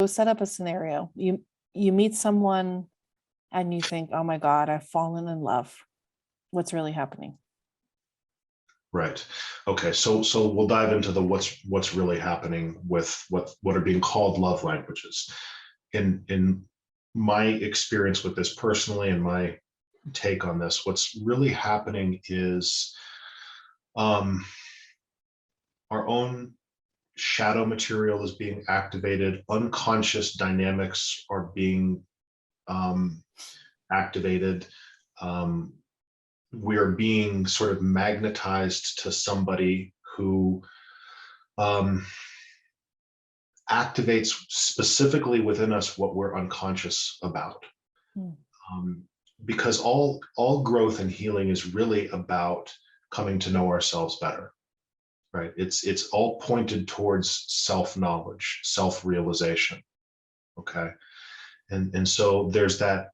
So set up a scenario. You meet someone and you think, "Oh my God, I've fallen in love." What's really happening? Right. Okay. So we'll dive into the what's really happening with what are being called love languages. In my experience with this personally and my take on this, what's really happening is um, our own shadow material is being activated, unconscious dynamics are being um, activated. Um, we are being sort of magnetized to somebody who um, activates specifically within us what we're unconscious about. Hmm. Um, because all growth and healing is really about coming to know ourselves better, right? It's all pointed towards self-knowledge, self-realization. Okay. And so there's that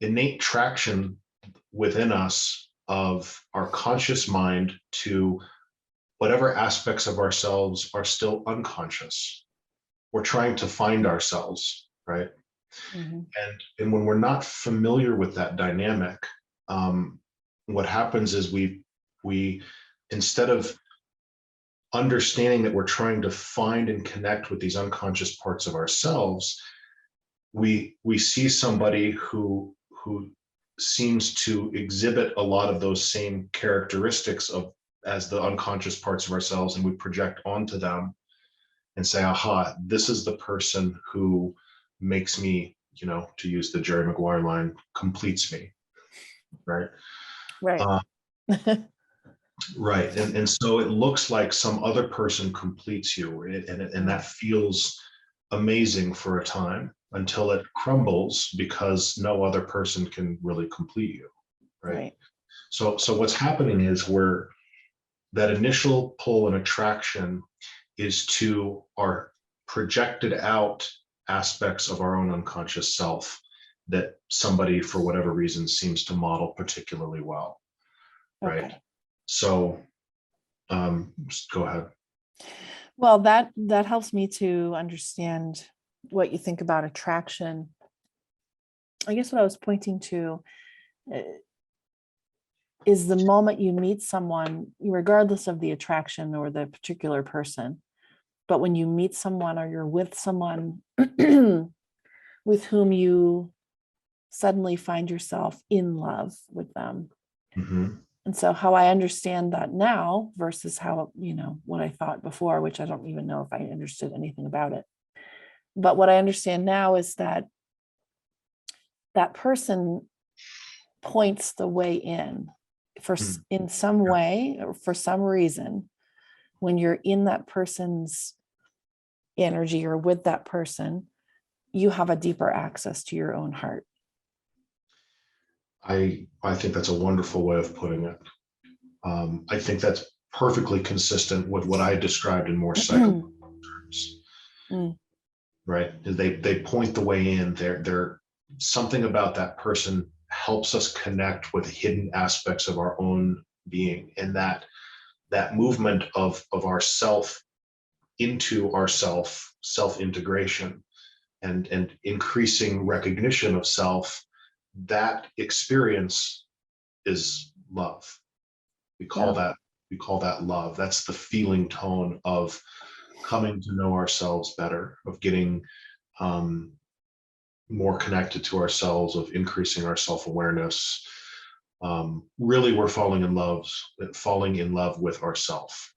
innate traction within us of our conscious mind to whatever aspects of ourselves are still unconscious. We're trying to find ourselves, right? Mhm. And when we're not familiar with that dynamic, um, what happens is we instead of understanding that we're trying to find and connect with these unconscious parts of ourselves, we see somebody who seems to exhibit a lot of those same characteristics of as the unconscious parts of ourselves, and we project onto them and say, aha, this is the person who makes me, to use the Jerry Maguire line, completes me, right? Right. uh, right. And so it looks like some other person completes you, and Mm. that feels amazing for a time until it crumbles because no other person can really complete you, right? Right. So what's happening is where that initial pull and attraction is to our projected out aspects of our own unconscious self that somebody for whatever reason seems to model particularly well, right? Okay. So just go ahead. Well, that helps me to understand what you think about attraction. I guess what I was pointing to uh, is the moment you meet someone, regardless of the attraction or the particular person, but when you meet someone or you're with someone with whom you suddenly find yourself in love with them. Hmm. And so how I understand that now versus how, what I thought before, which I don't even know if I understood anything about it. But what I understand now is that that person points the way in in some way or for some reason. When you're in that person's energy or with that person, you have a deeper access to your own heart. I think that's a wonderful way of putting it. I think that's perfectly consistent with what I described in more psychological terms, Mm. right? They point the way in. They're something about that person helps us connect with hidden aspects of our own being, and that movement of our self into our self integration and increasing recognition of self. That experience is love. We call Yeah. that we call that love. That's the feeling tone of coming to know ourselves better, of getting um, more connected to ourselves, of increasing our self-awareness. Really, we're falling in love with ourself.